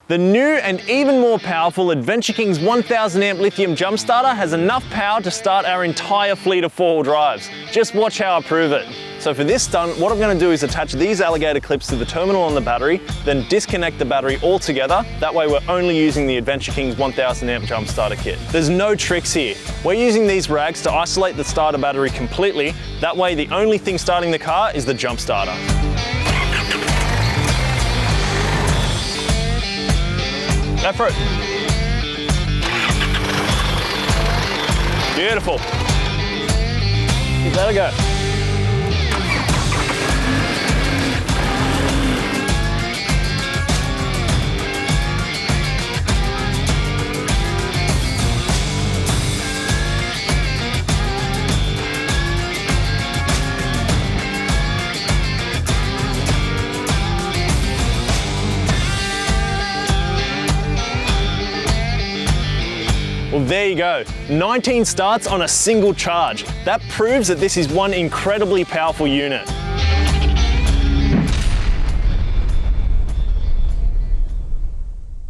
The new and even more powerful Adventure King's 1000 amp lithium jump starter has enough power to start our entire fleet of 4-wheel drives. Just watch how I prove it. So for this stunt, what I'm going to do is attach these alligator clips to the terminal on the battery, then disconnect the battery altogether. That way we're only using the Adventure King's 1000 amp jump starter kit. There's no tricks here. We're using these rags to isolate the starter battery completely. That way the only thing starting the car is the jump starter. Go for it. Beautiful. Give that a go. Well, there you go, 19 starts on a single charge. That proves that this is one incredibly powerful unit.